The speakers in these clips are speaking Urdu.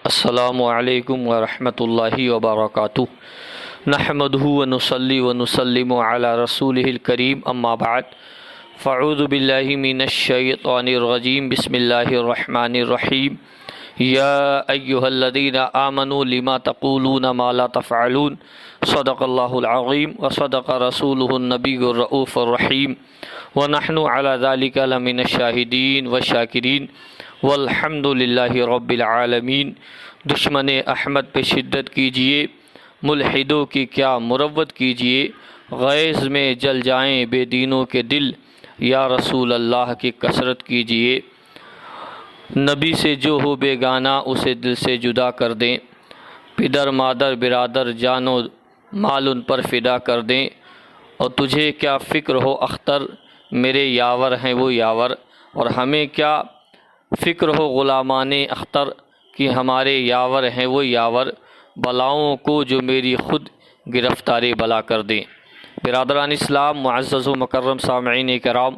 السلام علیکم ورحمۃ اللہ وبرکاتہ۔ نحمدہ ونصلی ونسلم علی رسولہ الکریم، اما بعد فاعوذ باللہ من الشیطان الرجیم، بسم اللہ الرحمن الرحیم۔ یا ایہا الذین آمنوا لما تقولون ما لا تفعلون، صدق اللہ العظیم وصدق رسولہ النبی الرؤوف الرحیم، ونحن علی ذلک لمن الشاہدین والشاکرین، والحمد للہ رب العالمین۔ دشمن احمد پہ شدت کیجیے، ملحدوں کی کیا مروت کیجیے، غیظ میں جل جائیں بے دینوں کے دل، یا رسول اللہ کی کثرت کیجیے۔ نبی سے جو ہو بیگانہ اسے دل سے جدا کر دیں، پدر مادر برادر جان و مال ان پر فدا کر دیں۔ اور تجھے کیا فکر ہو اختر، میرے یاور ہیں وہ یاور، اور ہمیں کیا فکر ہو غلامان اختر کہ ہمارے یاور ہیں وہ یاور، بلاؤں کو جو میری خود گرفتار بلا کر دیں۔ برادران اسلام، معزز و مکرم سامعین کرام،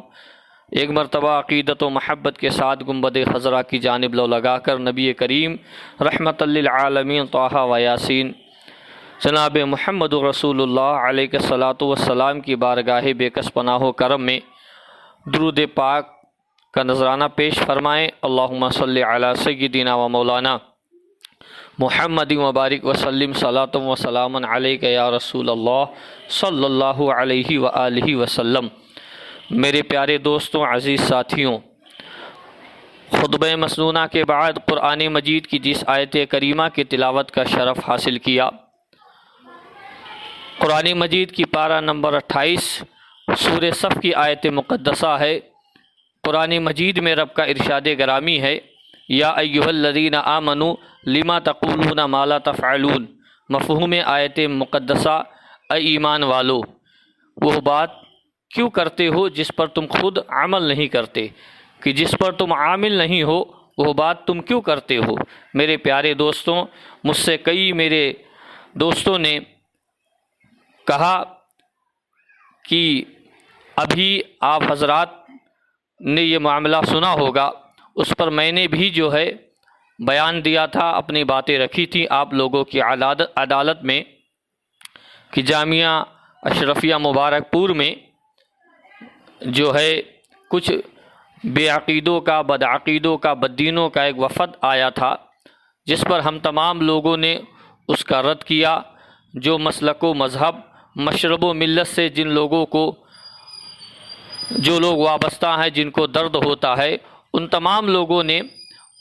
ایک مرتبہ عقیدت و محبت کے ساتھ گنبد خضرا کی جانب لو لگا کر نبی کریم رحمت للعالمین طٰہٰ و یاسین جناب محمد رسول اللہ علیہ الصلاۃ والسلام کی بارگاہ بے کس پناہ و کرم میں درود پاک کا نذرانہ پیش فرمائیں۔ اللہم صلی علی سیدنا و مولانا محمد مبارک وسلم صلاۃ و سلام علیک یا رسول اللہ صلی اللہ علیہ وآلہ وسلم۔ میرے پیارے دوستوں، عزیز ساتھیوں، خطبہ مسنونہ کے بعد قرآن مجید کی جس آیت کریمہ کی تلاوت کا شرف حاصل کیا، قرآن مجید کی پارہ نمبر 28 سورہ صف کی آیت مقدسہ ہے۔ قرآن مجید میں رب کا ارشاد گرامی ہے، یا ایہا الذین آمنوا لما تقولون ما لا تفعلون۔ مفہوم آیت مقدسہ، اے ایمان والو، وہ بات کیوں کرتے ہو جس پر تم خود عمل نہیں کرتے، کہ جس پر تم عامل نہیں ہو وہ بات تم کیوں کرتے ہو۔ میرے پیارے دوستوں، مجھ سے کئی میرے دوستوں نے کہا کہ ابھی آپ حضرات نے یہ معاملہ سنا ہوگا، اس پر میں نے بھی جو ہے بیان دیا تھا، اپنی باتیں رکھی تھیں آپ لوگوں کی عدالت میں، کہ جامعہ اشرفیہ مبارک پور میں جو ہے کچھ بے عقیدوں کا، بدعقیدوں کا، بددینوں کا ایک وفد آیا تھا، جس پر ہم تمام لوگوں نے اس کا رد کیا۔ جو مسلک و مذہب، مشرب و ملت سے جن لوگوں کو، جو لوگ وابستہ ہیں، جن کو درد ہوتا ہے، ان تمام لوگوں نے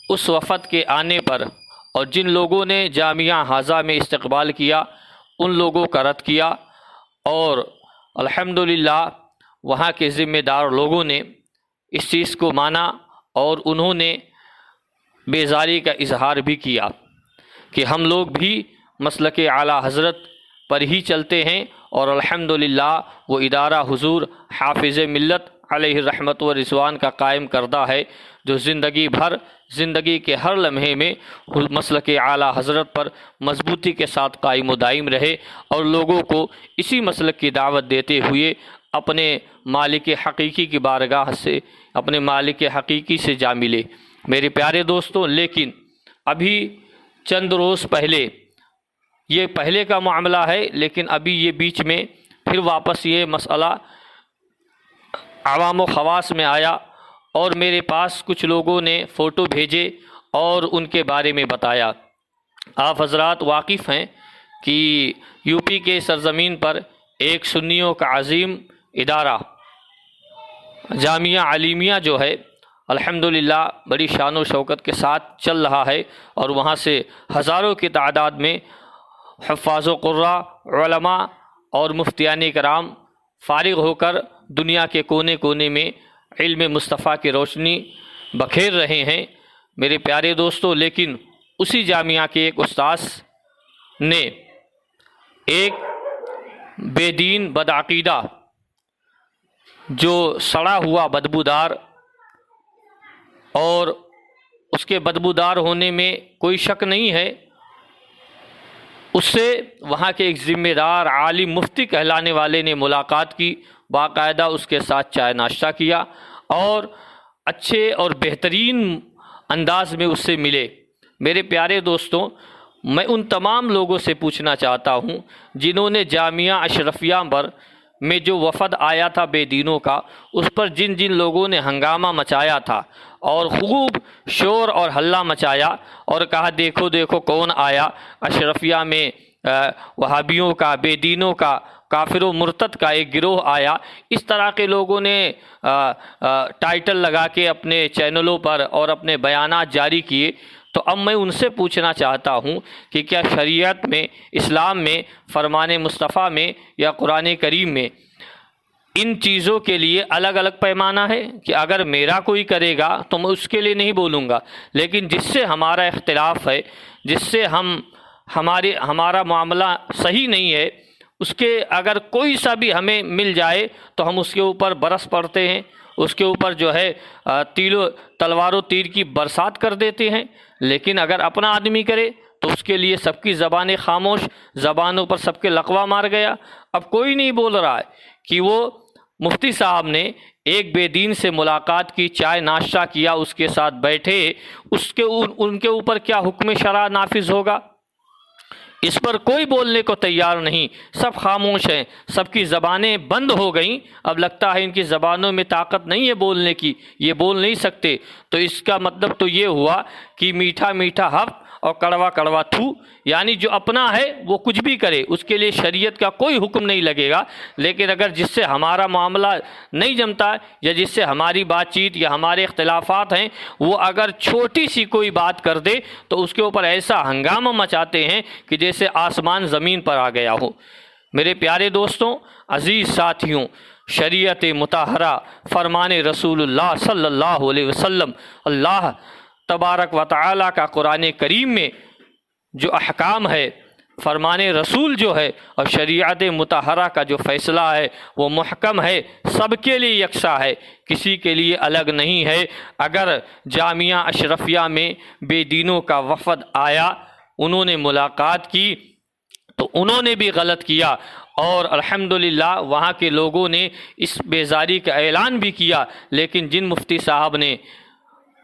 اس وفد کے آنے پر، اور جن لوگوں نے جامعہ حاضہ میں استقبال کیا، ان لوگوں کا رد کیا، اور الحمدللہ وہاں کے ذمہ دار لوگوں نے اس چیز کو مانا، اور انہوں نے بیزاری کا اظہار بھی کیا کہ ہم لوگ بھی مسلک اعلیٰ حضرت پر ہی چلتے ہیں، اور الحمدللہ وہ ادارہ حضور حافظ ملت علیہ رحمت و رضوان کا قائم کردہ ہے، جو زندگی بھر، زندگی کے ہر لمحے میں مسلک اعلیٰ حضرت پر مضبوطی کے ساتھ قائم و دائم رہے، اور لوگوں کو اسی مسلک کی دعوت دیتے ہوئے اپنے مالک حقیقی کی بارگاہ سے، اپنے مالک حقیقی سے جا ملے۔ میرے پیارے دوستوں، لیکن ابھی چند روز پہلے، یہ پہلے کا معاملہ ہے، لیکن ابھی یہ بیچ میں پھر واپس یہ مسئلہ عوام و خواص میں آیا، اور میرے پاس کچھ لوگوں نے فوٹو بھیجے اور ان کے بارے میں بتایا۔ آپ حضرات واقف ہیں کہ یو پی کے سرزمین پر ایک سنیوں کا عظیم ادارہ جامعہ علیمیہ جو ہے، الحمدللہ بڑی شان و شوکت کے ساتھ چل رہا ہے، اور وہاں سے ہزاروں کی تعداد میں حفاظ و قراء، علماء اور مفتیان کرام فارغ ہو کر دنیا کے کونے کونے میں علم مصطفیٰ کی روشنی بکھیر رہے ہیں۔ میرے پیارے دوستوں، لیکن اسی جامعہ کے ایک استاذ نے ایک بے دین بدعقیدہ، جو سڑا ہوا بدبودار، اور اس کے بدبودار ہونے میں کوئی شک نہیں ہے، اس سے وہاں کے ایک ذمہ دار عالم مفتی کہلانے والے نے ملاقات کی، باقاعدہ اس کے ساتھ چائے ناشتہ کیا، اور اچھے اور بہترین انداز میں اس سے ملے۔ میرے پیارے دوستوں، میں ان تمام لوگوں سے پوچھنا چاہتا ہوں جنہوں نے جامعہ اشرفیہ پر میں جو وفد آیا تھا بے دینوں کا، اس پر جن جن لوگوں نے ہنگامہ مچایا تھا اور خوب شور اور ہلہ مچایا اور کہا دیکھو دیکھو کون آیا، اشرفیہ میں وہابیوں کا، بے دینوں کا، کافر و مرتد کا ایک گروہ آیا، اس طرح کے لوگوں نے ٹائٹل لگا کے اپنے چینلوں پر اور اپنے بیانات جاری کیے۔ تو اب میں ان سے پوچھنا چاہتا ہوں کہ کیا شریعت میں، اسلام میں، فرمان مصطفیٰ میں یا قرآن کریم میں ان چیزوں کے لیے الگ الگ پیمانہ ہے کہ اگر میرا کوئی کرے گا تو میں اس کے لیے نہیں بولوں گا، لیکن جس سے ہمارا اختلاف ہے، جس سے ہمارا معاملہ صحیح نہیں ہے، اس کے اگر کوئی سا بھی ہمیں مل جائے تو ہم اس کے اوپر برس پڑتے ہیں، اس کے اوپر جو ہے تلوار و تیر کی برسات کر دیتے ہیں۔ لیکن اگر اپنا آدمی کرے تو اس کے لیے سب کی زبانیں خاموش، زبانوں پر سب کے لقوہ مار گیا۔ اب کوئی نہیں بول رہا ہے کہ وہ مفتی صاحب نے ایک بے دین سے ملاقات کی، چائے ناشتہ کیا، اس کے ساتھ بیٹھے، ان کے اوپر کیا حکم شرع نافذ ہوگا؟ اس پر کوئی بولنے کو تیار نہیں، سب خاموش ہیں، سب کی زبانیں بند ہو گئیں۔ اب لگتا ہے ان کی زبانوں میں طاقت نہیں ہے بولنے کی، یہ بول نہیں سکتے۔ تو اس کا مطلب تو یہ ہوا کہ میٹھا میٹھا حق اور کڑوا کڑوا تھو، یعنی جو اپنا ہے وہ کچھ بھی کرے، اس کے لیے شریعت کا کوئی حکم نہیں لگے گا۔ لیکن اگر جس سے ہمارا معاملہ نہیں جمتا یا جس سے ہماری بات چیت یا ہمارے اختلافات ہیں، وہ اگر چھوٹی سی کوئی بات کر دے تو اس کے اوپر ایسا ہنگامہ مچاتے ہیں کہ جیسے آسمان زمین پر آ گیا ہو۔ میرے پیارے دوستوں، عزیز ساتھیوں، شریعت مطہرہ، فرمان رسول اللہ صلی اللہ علیہ وسلم، اللہ تبارک و تعالیٰ کا قرآن کریم میں جو احکام ہے، فرمان رسول جو ہے اور شریعت مطہرہ کا جو فیصلہ ہے وہ محکم ہے، سب کے لیے یکساں ہے، کسی کے لیے الگ نہیں ہے۔ اگر جامعہ اشرفیہ میں بے دینوں کا وفد آیا، انہوں نے ملاقات کی تو انہوں نے بھی غلط کیا، اور الحمدللہ وہاں کے لوگوں نے اس بیزاری کا اعلان بھی کیا۔ لیکن جن مفتی صاحب نے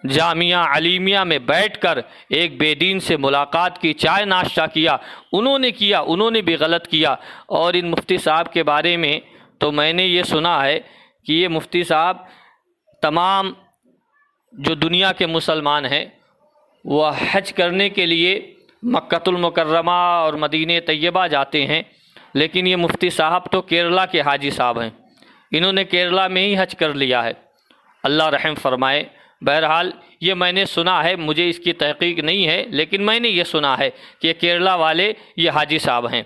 جامعہ علیمیہ میں بیٹھ کر ایک بے دین سے ملاقات کی، چائے ناشتہ کیا، انہوں نے بھی غلط کیا۔ اور ان مفتی صاحب کے بارے میں تو میں نے یہ سنا ہے کہ یہ مفتی صاحب تمام جو دنیا کے مسلمان ہیں وہ حج کرنے کے لیے مکۃ المکرمہ اور مدینہ طیبہ جاتے ہیں، لیکن یہ مفتی صاحب تو کیرلا کے حاجی صاحب ہیں، انہوں نے کیرلا میں ہی حج کر لیا ہے، اللہ رحم فرمائے۔ بہرحال یہ میں نے سنا ہے، مجھے اس کی تحقیق نہیں ہے، لیکن میں نے یہ سنا ہے کہ کیرلا والے یہ حاجی صاحب ہیں۔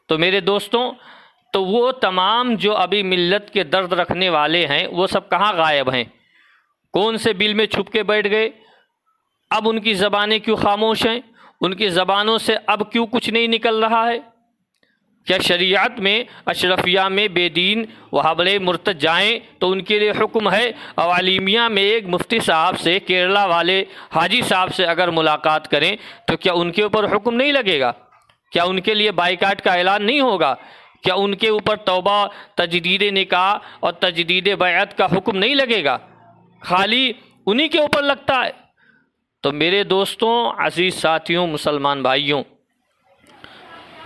تو میرے دوستوں، تو وہ تمام جو ابھی ملت کے درد رکھنے والے ہیں وہ سب کہاں غائب ہیں؟ کون سے بل میں چھپ کے بیٹھ گئے؟ اب ان کی زبانیں کیوں خاموش ہیں؟ ان کی زبانوں سے اب کیوں کچھ نہیں نکل رہا ہے؟ کیا شریعت میں اشرفیہ میں بے دین وہابلے مرتد جائیں تو ان کے لیے حکم ہے؟ عوالیمیہ میں ایک مفتی صاحب سے، کیرلا والے حاجی صاحب سے اگر ملاقات کریں تو کیا ان کے اوپر حکم نہیں لگے گا؟ کیا ان کے لیے بائیکاٹ کا اعلان نہیں ہوگا؟ کیا ان کے اوپر توبہ، تجدید نکاح اور تجدید بیعت کا حکم نہیں لگے گا؟ خالی انہی کے اوپر لگتا ہے۔ تو میرے دوستوں، عزیز ساتھیوں، مسلمان بھائیوں،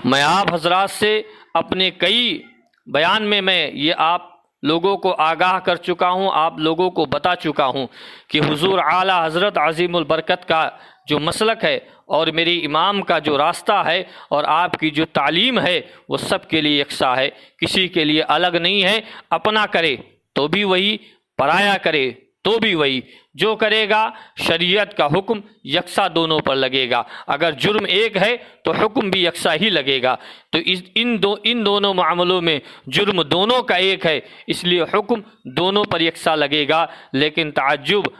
میں آپ حضرات سے اپنے کئی بیان میں یہ آپ لوگوں کو آگاہ کر چکا ہوں، آپ لوگوں کو بتا چکا ہوں کہ حضور اعلیٰ حضرت عظیم البرکت کا جو مسلک ہے اور میرے امام کا جو راستہ ہے اور آپ کی جو تعلیم ہے وہ سب کے لیے یکساں ہے، کسی کے لیے الگ نہیں ہے۔ اپنا کرے تو بھی وہی، پرایا کرے تو بھی وہی، جو کرے گا شریعت کا حکم یکساں دونوں پر لگے گا۔ اگر جرم ایک ہے تو حکم بھی یکساں ہی لگے گا۔ تو ان دونوں معاملوں میں جرم دونوں کا ایک ہے، اس لیے حکم دونوں پر یکساں لگے گا۔ لیکن تعجب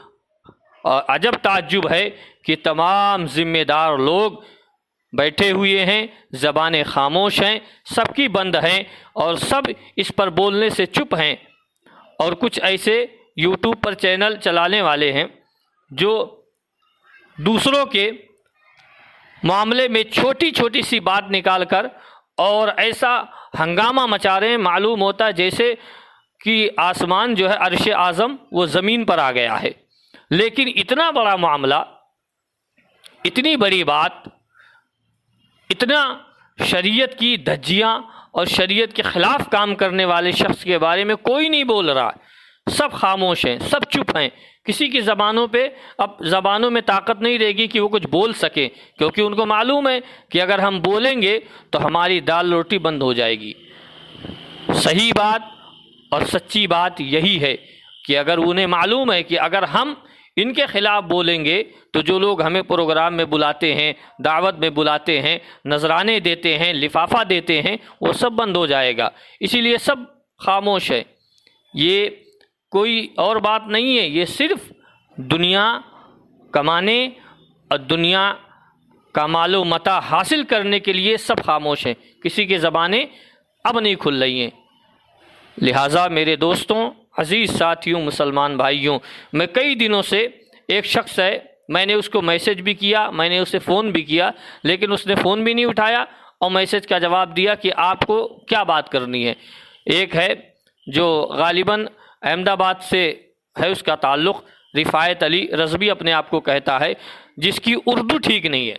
اور عجب تعجب ہے کہ تمام ذمہ دار لوگ بیٹھے ہوئے ہیں، زبانیں خاموش ہیں، سب کی بند ہیں اور سب اس پر بولنے سے چپ ہیں۔ اور کچھ ایسے یوٹیوب پر چینل چلانے والے ہیں جو دوسروں کے معاملے میں چھوٹی چھوٹی سی بات نکال کر اور ایسا ہنگامہ مچا رہے ہیں، معلوم ہوتا ہے جیسے کہ آسمان جو ہے عرش اعظم وہ زمین پر آ گیا ہے۔ لیکن اتنا بڑا معاملہ، اتنی بڑی بات، اتنا شریعت کی دھجیاں اور شریعت کے خلاف کام کرنے والے شخص کے بارے میں کوئی نہیں بول رہا، سب خاموش ہیں، سب چپ ہیں۔ کسی کی زبانوں میں طاقت نہیں رہے گی کہ وہ کچھ بول سکے، کیونکہ ان کو معلوم ہے کہ اگر ہم بولیں گے تو ہماری دال روٹی بند ہو جائے گی۔ صحیح بات اور سچی بات یہی ہے کہ اگر انہیں معلوم ہے کہ اگر ہم ان کے خلاف بولیں گے تو جو لوگ ہمیں پروگرام میں بلاتے ہیں، دعوت میں بلاتے ہیں، نذرانے دیتے ہیں، لفافہ دیتے ہیں، وہ سب بند ہو جائے گا۔ اسی لیے سب خاموش ہے۔ یہ کوئی اور بات نہیں ہے، یہ صرف دنیا کمانے اور دنیا کا مال و متاع حاصل کرنے کے لیے سب خاموش ہیں، کسی کی زبانیں اب نہیں کھل رہی ہیں۔ لہٰذا میرے دوستوں، عزیز ساتھیوں، مسلمان بھائیوں، میں کئی دنوں سے ایک شخص ہے، میں نے اس کو میسج بھی کیا، میں نے اسے فون بھی کیا، لیکن اس نے فون بھی نہیں اٹھایا اور میسج کا جواب دیا کہ آپ کو کیا بات کرنی ہے۔ ایک ہے جو غالباً احمد آباد سے ہے، اس کا تعلق رفایت علی رضوی اپنے آپ کو کہتا ہے، جس کی اردو ٹھیک نہیں ہے،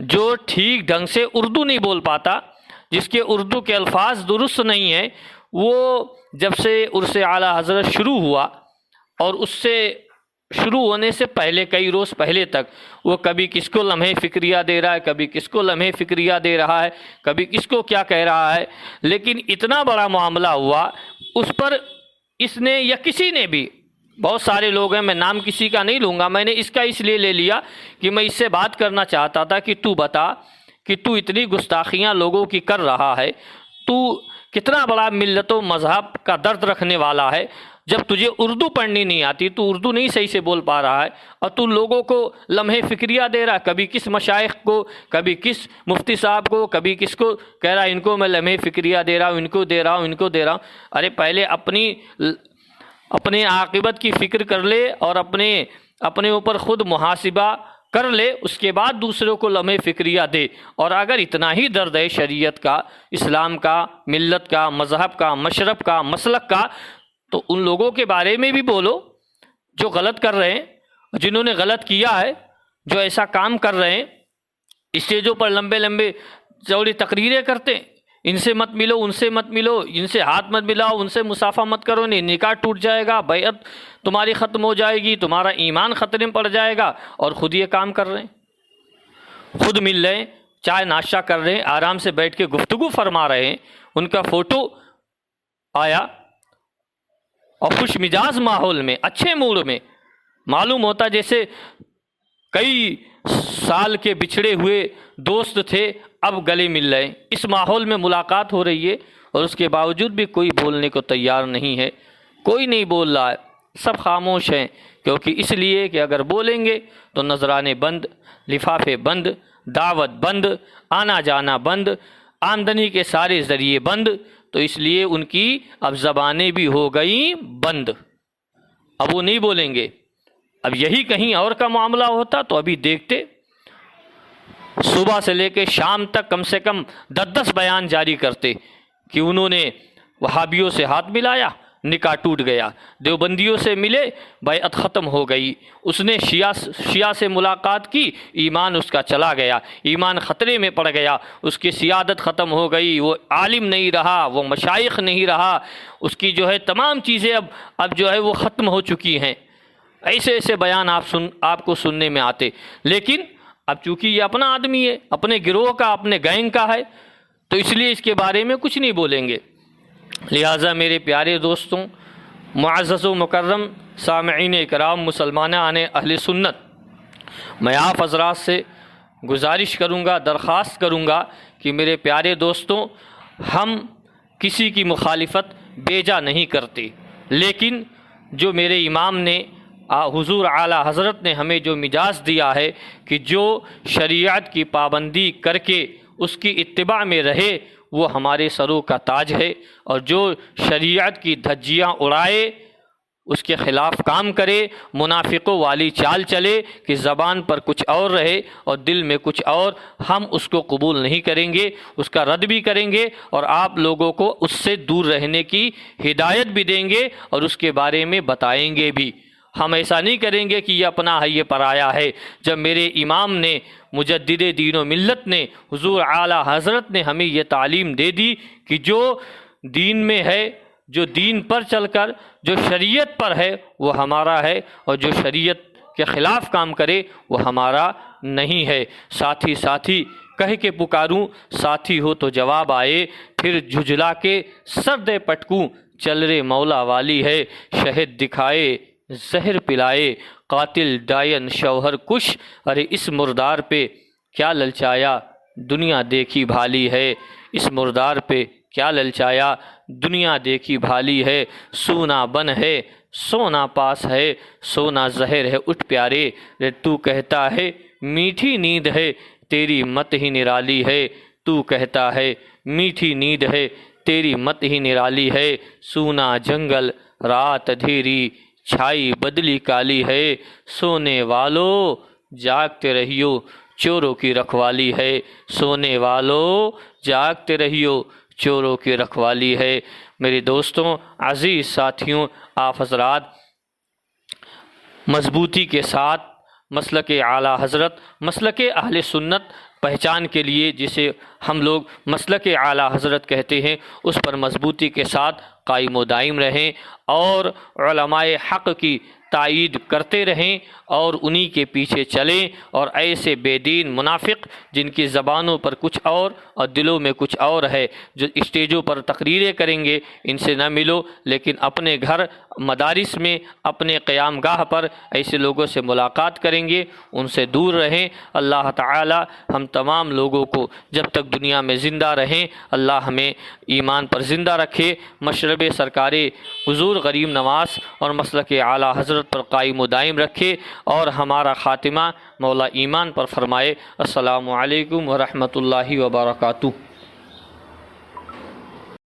جو ٹھیک ڈھنگ سے اردو نہیں بول پاتا، جس کے اردو کے الفاظ درست نہیں ہیں، وہ جب سے عرس اعلیٰ حضرت شروع ہوا اور اس سے شروع ہونے سے پہلے کئی روز پہلے تک وہ کبھی کس کو لمحے فکریہ دے رہا ہے، کبھی کس کو لمحے فکریہ دے رہا ہے، کبھی کس کو کیا کہہ رہا ہے، لیکن اتنا بڑا معاملہ ہوا اس پر اس نے یا کسی نے بھی، بہت سارے لوگ ہیں، میں نام کسی کا نہیں لوں گا، میں نے اس کا اس لیے لے لیا کہ میں اس سے بات کرنا چاہتا تھا کہ تو بتا کہ تو اتنی گستاخیاں لوگوں کی کر رہا ہے، تو کتنا بڑا ملت و مذہب کا درد رکھنے والا ہے، جب تجھے اردو پڑھنی نہیں آتی، تو اردو نہیں صحیح سے بول پا رہا ہے اور تو لوگوں کو لمحے فکریہ دے رہا ہے، کبھی کس مشائخ کو، کبھی کس مفتی صاحب کو، کبھی کس کو کہہ رہا ہے ان کو میں لمحے فکریہ دے رہا ہوں، ان کو دے رہا ہوں، ان کو دے رہا ہوں۔ ارے پہلے اپنے عاقبت کی فکر کر لے اور اپنے اوپر خود محاسبہ کر لے، اس کے بعد دوسروں کو لمحے فکریہ دے۔ اور اگر اتنا ہی درد ہے شریعت کا، اسلام کا، ملت کا، مذہب کا، مشرب کا، مسلک کا، تو ان لوگوں کے بارے میں بھی بولو جو غلط کر رہے ہیں، جنہوں نے غلط کیا ہے، جو ایسا کام کر رہے ہیں، اسٹیجوں پر لمبے چوڑی تقریریں کرتے ہیں، ان سے مت ملو، ان سے مت ملو، ان سے ہاتھ مت ملاؤ، ان سے مصافحہ مت کرو، نہیں نکاح ٹوٹ جائے گا، بیعت تمہاری ختم ہو جائے گی، تمہارا ایمان خطرے میں پڑ جائے گا، اور خود یہ کام کر رہے ہیں، خود مل رہے ہیں، چائے ناشتہ کر رہے ہیں، آرام سے بیٹھ کے گفتگو فرما رہے ہیں، ان کا فوٹو آیا اور خوش مزاج ماحول میں، اچھے موڈ میں، معلوم ہوتا جیسے کئی سال کے بچھڑے ہوئے دوست تھے اب گلے مل رہے ہیں، اس ماحول میں ملاقات ہو رہی ہے، اور اس کے باوجود بھی کوئی بولنے کو تیار نہیں ہے، کوئی نہیں بول رہا ہے، سب خاموش ہیں، کیونکہ اس لیے کہ اگر بولیں گے تو نذرانے بند، لفافے بند، دعوت بند، آنا جانا بند، آمدنی کے سارے ذریعے بند، تو اس لیے ان کی اب زبانیں بھی ہو گئیں بند، اب وہ نہیں بولیں گے۔ اب یہی کہیں اور کا معاملہ ہوتا تو ابھی دیکھتے، صبح سے لے کے شام تک کم سے کم 10 بیان جاری کرتے کہ انہوں نے وہابیوں سے ہاتھ ملایا، نکاح ٹوٹ گیا، دیوبندیوں سے ملے، بیعت ختم ہو گئی، اس نے شیعہ سے ملاقات کی، ایمان اس کا چلا گیا، ایمان خطرے میں پڑ گیا، اس کی سیادت ختم ہو گئی، وہ عالم نہیں رہا، وہ مشائخ نہیں رہا، اس کی جو ہے تمام چیزیں اب جو ہے وہ ختم ہو چکی ہیں۔ ایسے بیان آپ کو سننے میں آتے، لیکن اب چونکہ یہ اپنا آدمی ہے، اپنے گروہ کا، اپنے گینگ کا ہے، تو اس لیے اس کے بارے میں کچھ نہیں بولیں گے۔ لہٰذا میرے پیارے دوستوں، معزز و مکرم سامعین اکرام، مسلمان اہل سنت، میں آپ حضرات سے گزارش کروں گا، درخواست کروں گا کہ میرے پیارے دوستوں، ہم کسی کی مخالفت بیجا نہیں کرتے، لیکن جو میرے امام نے، حضور اعلیٰ حضرت نے ہمیں جو مجاز دیا ہے کہ جو شریعت کی پابندی کر کے اس کی اتباع میں رہے، وہ ہمارے سروں کا تاج ہے، اور جو شریعت کی دھجیاں اڑائے، اس کے خلاف کام کرے، منافقوں والی چال چلے کہ زبان پر کچھ اور رہے اور دل میں کچھ اور، ہم اس کو قبول نہیں کریں گے، اس کا رد بھی کریں گے، اور آپ لوگوں کو اس سے دور رہنے کی ہدایت بھی دیں گے اور اس کے بارے میں بتائیں گے بھی۔ ہم ایسا نہیں کریں گے کہ یہ اپنا ہے یہ پرایا ہے۔ جب میرے امام نے مجدد دین و ملت نے حضور اعلیٰ حضرت نے ہمیں یہ تعلیم دے دی کہ جو دین میں ہے، جو دین پر چل کر جو شریعت پر ہے وہ ہمارا ہے، اور جو شریعت کے خلاف کام کرے وہ ہمارا نہیں ہے۔ ساتھی ساتھی کہہ کے پکاروں، ساتھی ہو تو جواب آئے، پھر جھجلا کے سر دے پٹکوں، چل رے مولا والی ہے، شہد دکھائے زہر پلائے، قاتل ڈائن شوہر کش، ارے اس مردار پہ کیا للچایا دنیا دیکھی بھالی ہے، اس مردار پہ کیا للچایا دنیا دیکھی بھالی ہے، سونا بن ہے سونا پاس ہے، سونا زہر ہے اٹھ پیارے، رے تو کہتا ہے میٹھی نیند ہے تیری مت ہی نرالی ہے، تو کہتا ہے میٹھی نیند ہے تیری مت ہی نرالی ہے، سونا جنگل رات اندھیری چھائی بدلی کالی ہے، سونے والو جاگتے رہیو چوروں کی رکھوالی ہے، سونے والو جاگتے رہیو چوروں کی رکھوالی ہے۔ میرے دوستوں، عزیز ساتھیوں، آپ حضرات مضبوطی کے ساتھ مسلک اعلیٰ حضرت، مسلک اہل سنت پہچان کے لیے جسے ہم لوگ مسلک اعلیٰ حضرت کہتے ہیں، اس پر مضبوطی کے ساتھ قائم و دائم رہیں اور علماء حق کی تائید کرتے رہیں اور انہی کے پیچھے چلیں، اور ایسے بے دین منافق جن کی زبانوں پر کچھ اور دلوں میں کچھ اور ہے، جو اسٹیجوں پر تقریریں کریں گے، ان سے نہ ملو، لیکن اپنے گھر مدارس میں اپنے قیام گاہ پر ایسے لوگوں سے ملاقات کریں گے، ان سے دور رہیں۔ اللہ تعالی ہم تمام لوگوں کو جب تک دنیا میں زندہ رہیں اللہ ہمیں ایمان پر زندہ رکھے، مشرب سرکار حضور غریب نواز اور مسلک اعلیٰ حضرت پر قائم و دائم رکھے، اور ہمارا خاتمہ مولا ایمان پر فرمائے۔ السلام علیکم ورحمۃ اللہ وبرکاتہ۔